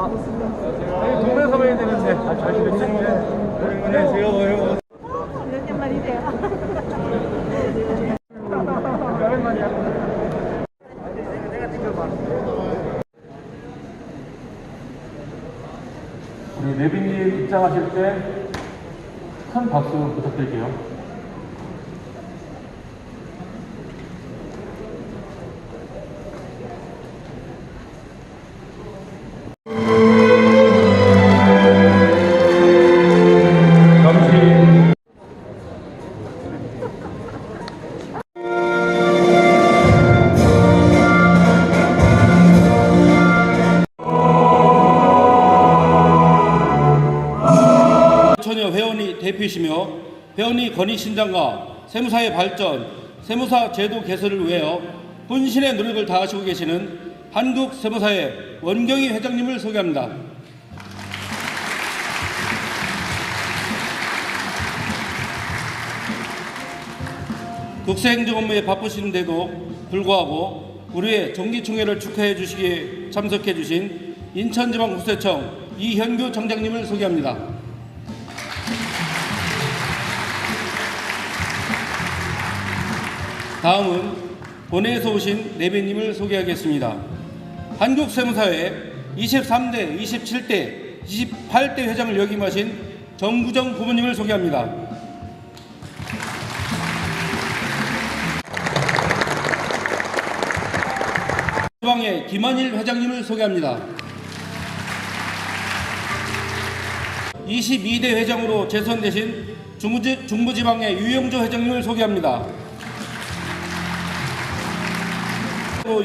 아니, 동네에서 봐야 되는데. 잘 지냈지? 안녕하세요. 몇 년 만이세요? 우리 내빈님 입장하실 때 큰 박수 부탁드릴게요. 처녀 회원이 대표이시며 회원이 권익신장과 세무사의 발전, 세무사 제도 개선을 위하여 혼신의 노력을 다하시고 계시는 한국세무사의 원경희 회장님을 소개합니다. 국세행정 업무에 바쁘신데도 불구하고 우리의 정기총회를 축하해 주시기에 참석해 주신 인천지방국세청 이현규 청장님을 소개합니다. 다음은 본회에서 오신 내빈님을 소개하겠습니다. 한국세무사의 23대, 27대, 28대 회장을 역임하신 정구정 부모님을 소개합니다. 지방의 김한일 회장님을 소개합니다. 22대 회장으로 재선되신 중부지방의 유영조 회장님을 소개합니다.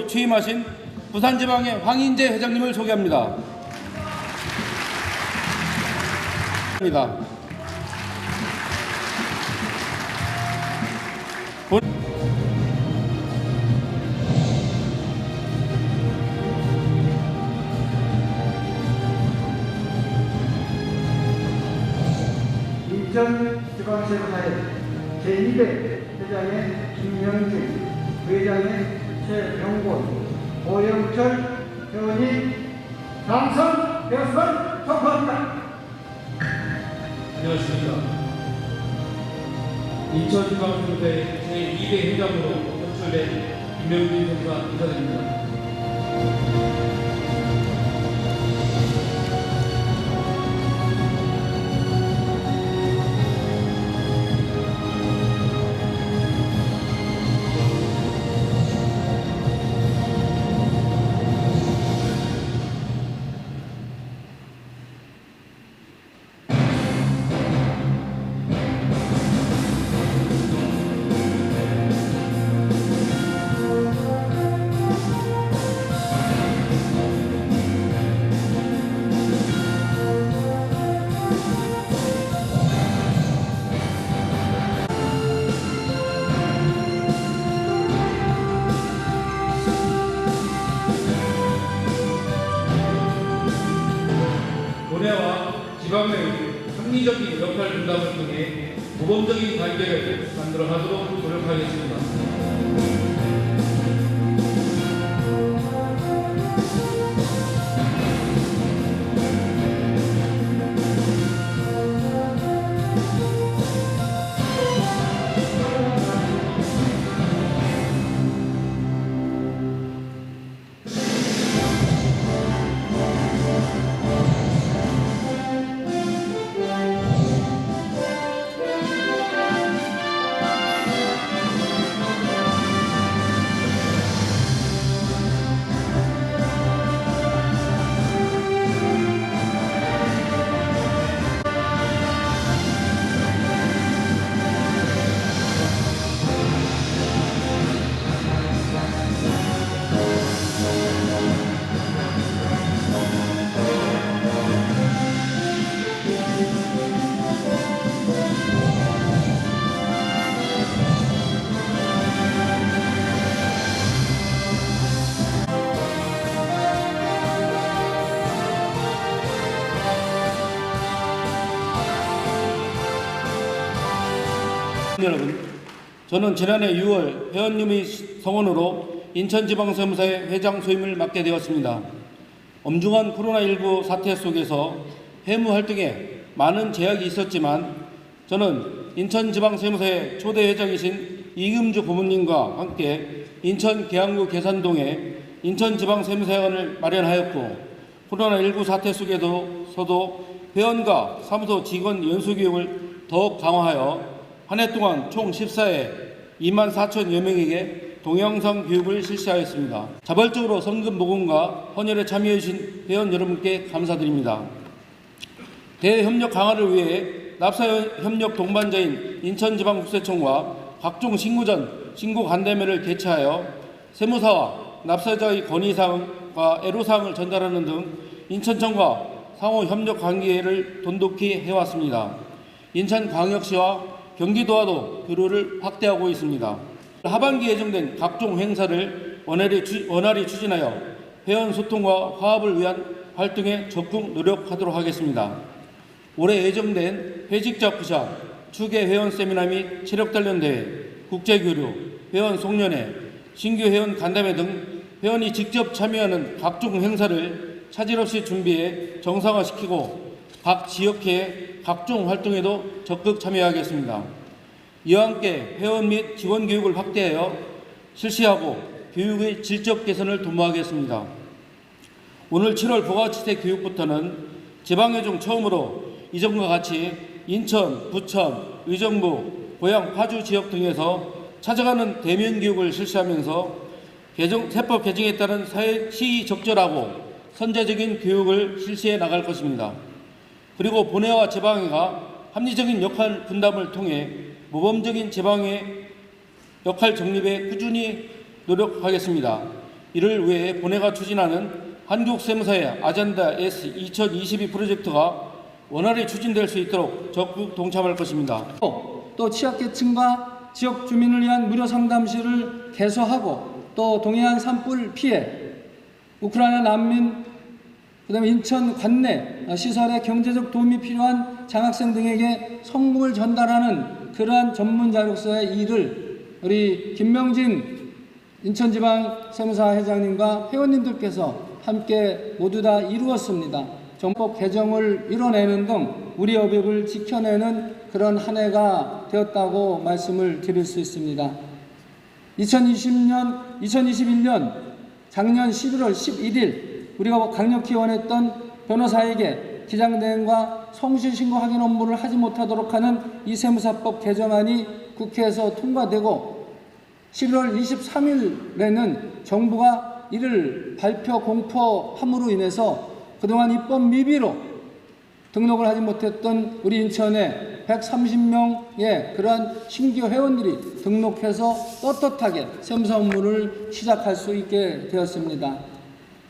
취임하신 부산지방의 황인재 회장님을 소개합니다. 인천지방세무사의 제2대 회장의 김영진, 회장의 최병곤, 오영철 회원이 당선되었음을 선포합니다. 안녕하십니까. 인천지방세무사의 제2대 회장으로 선출된 김명진 세무사 인사드립니다. 본회와 지방의 합리적인 역할 분담을 통해 모범적인 관계를 만들어가도록 노력하겠습니다. 여러분, 저는 지난해 6월 회원님의 성원으로 인천지방세무사의 회장 소임을 맡게 되었습니다. 엄중한 코로나19 사태 속에서 회무 활동에 많은 제약이 있었지만 저는 인천지방세무서의 초대 회장이신 이금주 고문님과 함께 인천 계양구 계산동에 인천지방세무서관을 마련하였고 코로나19 사태 속에서도 회원과 사무소 직원 연수교육을 더욱 강화하여 한 해 동안 총 14회 24,000여 명에게 동영상 교육을 실시하였습니다. 자발적으로 성금 모금과 헌혈에 참여해 주신 회원 여러분께 감사드립니다. 대협력 강화를 위해 납사협력 동반자인 인천지방국세청과 각종 신고 전 신고 간담회를 개최하여 세무사와 납세자의 건의사항과 애로사항을 전달하는 등 인천청과 상호 협력 관계를 돈독히 해왔습니다. 인천광역시와 경기도와도 교류를 확대하고 있습니다. 하반기에 예정된 각종 행사를 원활히 추진하여 회원 소통과 화합을 위한 활동에 적극 노력하도록 하겠습니다. 올해 예정된 회직자 부샷, 추계 회원 세미나 및 체력단련대회, 국제교류, 회원 송년회, 신규 회원 간담회 등 회원이 직접 참여하는 각종 행사를 차질 없이 준비해 정상화시키고 각 지역회의 각종 활동에도 적극 참여하겠습니다. 이와 함께 회원 및 직원 교육을 확대하여 실시하고 교육의 질적 개선을 도모하겠습니다. 오늘 7월 부가가치세 교육부터는 지방에 중 처음으로 이전과 같이 인천, 부천, 의정부, 고양, 파주 지역 등에서 찾아가는 대면 교육을 실시하면서 세법 개정에 따른 시의적절하고 선제적인 교육을 실시해 나갈 것입니다. 그리고 본회와 지방회가 합리적인 역할 분담을 통해 모범적인 지방의 역할 정립에 꾸준히 노력하겠습니다. 이를 위해 본회가 추진하는 한국세무사의 아젠다 S 2022 프로젝트가 원활히 추진될 수 있도록 적극 동참할 것입니다. 또 취약계층과 지역 주민을 위한 무료 상담실을 개소하고 또 동해안 산불 피해, 우크라이나 난민, 그다음에 인천 관내 시설에 경제적 도움이 필요한 장학생 등에게 성금을 전달하는 그러한 전문자로서의 일을 우리 김명진 인천지방세무사 회장님과 회원님들께서 함께 모두 다 이루었습니다. 정법 개정을 이뤄내는 등 우리 법을 지켜내는 그런 한 해가 되었다고 말씀을 드릴 수 있습니다. 2021년 작년 11월 11일 우리가 강력히 원했던 변호사에게 기장대행과 성실신고 확인 업무를 하지 못하도록 하는 이 세무사법 개정안이 국회에서 통과되고 11월 23일에는 정부가 이를 발표 공포함으로 인해서 그동안 입법 미비로 등록을 하지 못했던 우리 인천에 130명의 그러한 신규 회원들이 등록해서 떳떳하게 세무사 업무를 시작할 수 있게 되었습니다.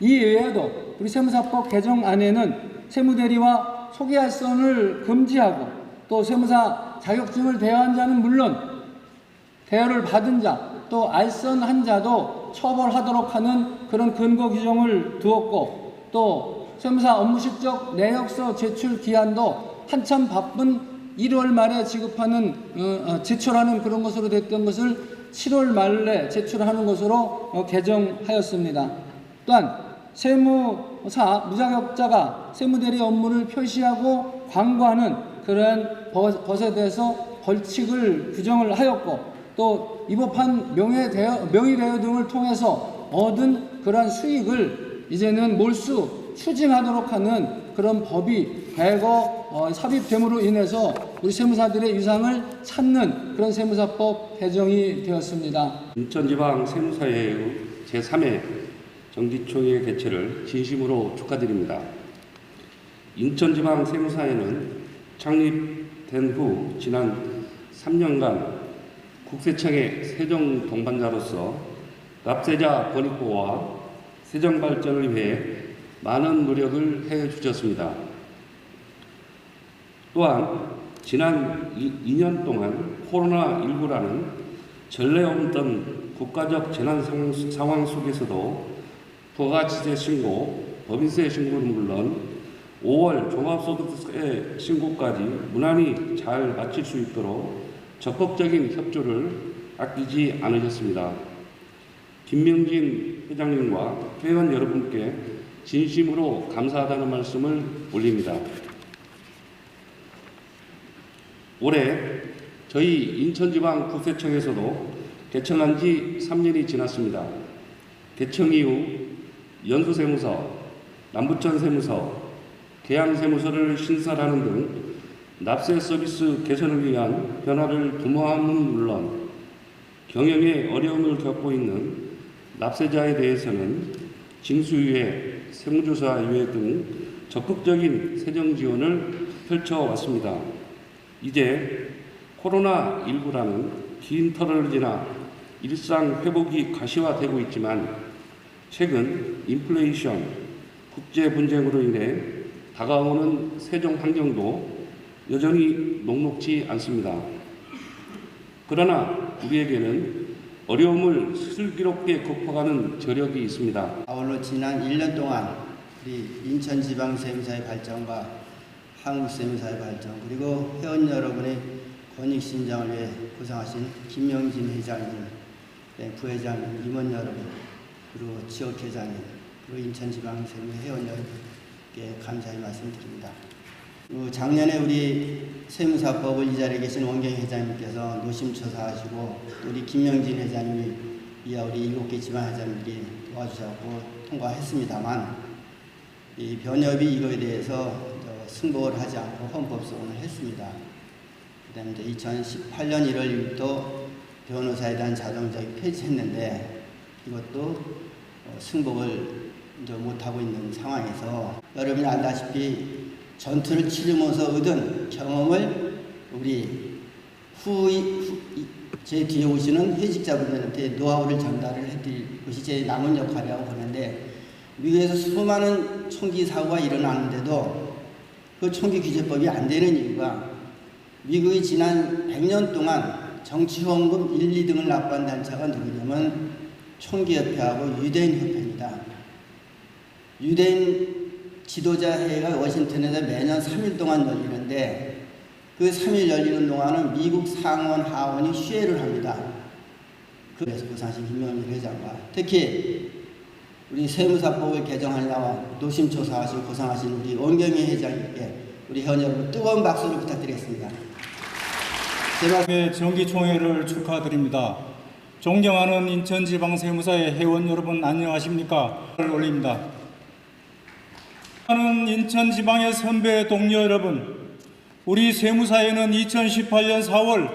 이 외에도 우리 세무사법 개정안에는 세무대리와 소개할선을 금지하고 또 세무사 자격증을 대여한 자는 물론 대여를 받은 자 또 알선한 자도 처벌하도록 하는 그런 근거 규정을 두었고 또 세무사 업무 실적 내역서 제출 기한도 한참 바쁜 1월 말에 제출하는 그런 것으로 됐던 것을 7월 말에 제출하는 것으로 개정하였습니다. 또한 세무사 무자격자가 세무대리 업무를 표시하고 광고하는 그러한 것에 대해서 벌칙을 규정을 하였고 또 위법한 명의대여 등을 통해서 얻은 그러한 수익을 이제는 몰수 추징하도록 하는 그런 법이 대거 삽입됨으로 인해서 우리 세무사들의 위상을 찾는 그런 세무사법 개정이 되었습니다. 인천지방세무사회의 제3회 정기총회 개최를 진심으로 축하드립니다. 인천지방세무사회는 창립된 후 지난 3년간 국세청의 세정 동반자로서 납세자 권익 보호와 세정 발전을 위해 많은 노력을 해주셨습니다. 또한 지난 2년 동안 코로나19라는 전례 없던 국가적 재난 상황 속에서도 부가가치세 신고, 법인세 신고는 물론 5월 종합소득세 신고까지 무난히 잘 마칠 수 있도록 적극적인 협조를 아끼지 않으셨습니다. 김명진 회장님과 회원 여러분께 진심으로 감사하다는 말씀을 올립니다. 올해 저희 인천지방국세청에서도 개청한 지 3년이 지났습니다. 개청 이후 연수세무서, 남부천세무서, 계양세무서를 신설하는 등 납세 서비스 개선을 위한 변화를 도모함은 물론 경영에 어려움을 겪고 있는 납세자에 대해서는 징수유예, 세무조사유예 등 적극적인 세정 지원을 펼쳐왔습니다. 이제 코로나19라는 긴 터널을 지나 일상 회복이 가시화되고 있지만 최근 인플레이션, 국제 분쟁으로 인해 다가오는 세정 환경도 여전히 녹록지 않습니다. 그러나 우리에게는 어려움을 슬기롭게 극복하는 저력이 있습니다. 아울러 지난 1년 동안 우리 인천지방세무사의 발전과 한국세무사의 발전, 그리고 회원 여러분의 권익신장을 위해 고생하신 김영진 회장님, 부회장님, 임원 여러분, 그리고 지역회장님, 그리고 인천지방세무 회원 여러분께 감사의 말씀드립니다. 작년에 우리 세무사법을 이 자리에 계신 원경 회장님께서 노심초사하시고 또 우리 김명진 회장님이 이하 우리 7개 지방회장님들이 도와주셔서 통과했습니다만 이 변협이 이거에 대해서 승복을 하지 않고 헌법소원을 했습니다. 그 다음에 2018년 1월 1일부터 변호사에 대한 자동적이 폐지했는데 이것도 승복을 못하고 있는 상황에서 여러분이 알다시피 전투를 치르면서 얻은 경험을 우리 제 뒤에 오시는 회직자분들한테 노하우를 전달을 해드릴 것이 제 남은 역할이라고 보는데 미국에서 수많은 총기 사고가 일어나는데도 그 총기 규제법이 안 되는 이유가 미국이 지난 100년 동안 정치후원금 1, 2등을 납부한 단체가 누구냐면 총기협회하고 유대인협회입니다. 유대인 지도자 회의가 워싱턴에서 매년 3일 동안 열리는데 그 3일 열리는 동안은 미국 상원, 하원이 휴회를 합니다. 그래서 고상신 김명민 회장과 특히 우리 세무사법을 개정하려고 노심초사하시고 고상하신 우리 원경희 회장님께 우리 회원 여러분 뜨거운 박수를 부탁드리겠습니다. 정기총회를 축하드립니다. 존경하는 인천지방세무사의 회원 여러분 안녕하십니까? 올립니다. 하는 인천지방의 선배 동료 여러분, 우리 세무사에는 2018년 4월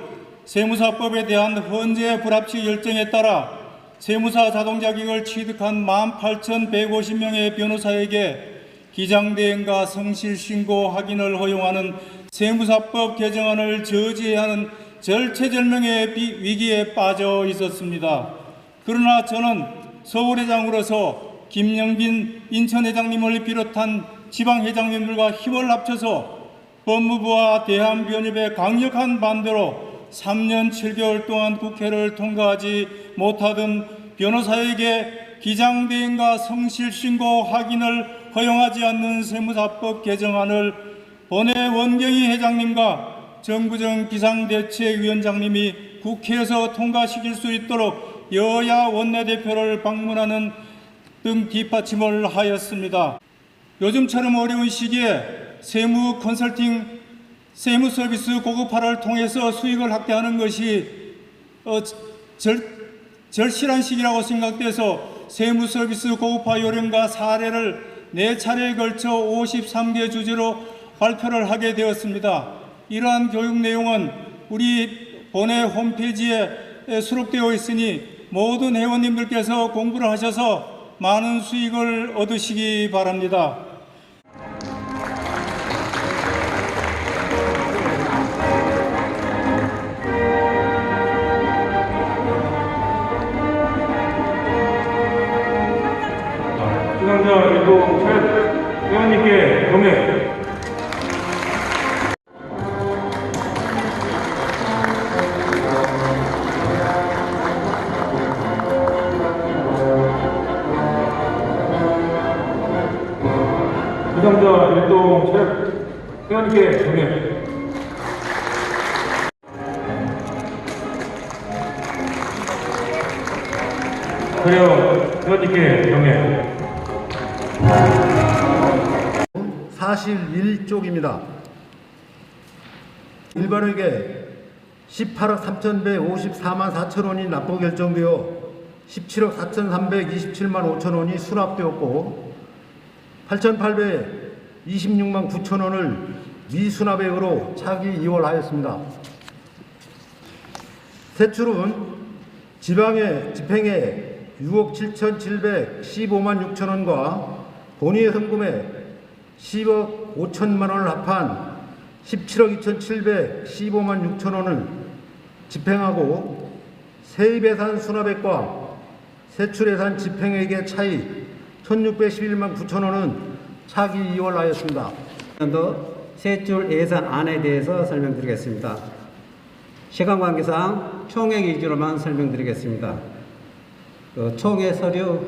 세무사법에 대한 헌재 불합치 결정에 따라 세무사 자동자격을 취득한 18,150명의 변호사에게 기장대행과 성실신고 확인을 허용하는 세무사법 개정안을 저지해야 하는 절체절명의 위기에 빠져 있었습니다. 그러나 저는 서울회장으로서 김영빈 인천회장님을 비롯한 지방회장님들과 힘을 합쳐서 법무부와 대한변협의 강력한 반대로 3년 7개월 동안 국회를 통과하지 못하던 변호사에게 기장대행과 성실신고 확인을 허용하지 않는 세무사법 개정안을 본회 원경희 회장님과 정부정 비상대책위원장님이 국회에서 통과시킬 수 있도록 여야 원내대표를 방문하는 등 뒷받침을 하였습니다. 요즘처럼 어려운 시기에 세무 컨설팅, 세무 서비스 고급화를 통해서 수익을 확대하는 것이 절실한 시기라고 생각돼서 세무 서비스 고급화 요령과 사례를 4차례에 걸쳐 53개 주제로 발표를 하게 되었습니다. 이러한 교육 내용은 우리 본회 홈페이지에 수록되어 있으니 모든 회원님들께서 공부를 하셔서 많은 수익을 얻으시기 바랍니다. 수상자 일동 최 회원님께 경례. 수상자 일동 최 회원님께 경례. 회원님께 경례. 사실 1쪽입니다. 일반에게 18억 3,154만 4천 원이 납부 결정되어 17억 4,327만 5천 원이 수납되었고 8,826만 9천 원을 미수납액으로 차기 이월하였습니다. 세출은 지방의 집행액 6억 7,715만 6천 원과 본의의 성금액 10억 5천만 원을 합한 17억 2,715만 6천 원을 집행하고 세입예산 수납액과 세출예산 집행액의 차이 1,611만 9천 원은 차기 이월하였습니다. 세출 예산안에 대해서 설명드리겠습니다. 시간 관계상 총액 위주로만 설명드리겠습니다. 총회 서류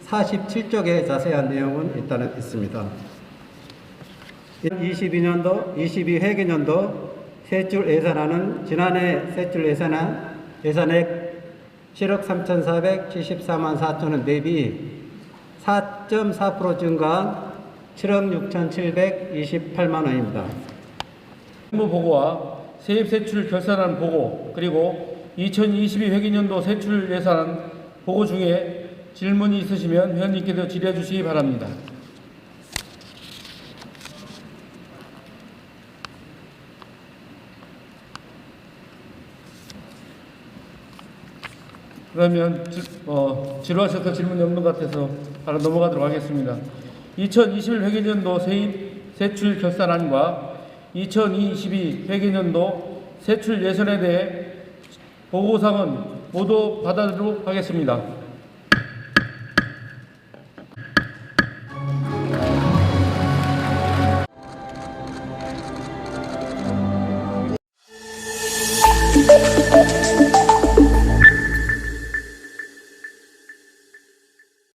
47쪽에 자세한 내용은 일단은 있습니다. 2022년도, 22회계년도 세출 예산안은 지난해 세출 예산액 7억 3,474만 4천 원 대비 4.4% 증가한 7억 6,728만 원입니다. 세무 보고와 세입 세출 결산안 보고 그리고 2022 회계년도 세출 예산안 보고 중에 질문이 있으시면 회원님께서 질의해 주시기 바랍니다. 그러면 지루하셔서 질문이 없는 것 같아서 바로 넘어가도록 하겠습니다. 2021 회계년도 세입 세출 결산안과 2022 회계년도 세출 예산에 대해 보고사항은 모두 받아들이도록 하겠습니다.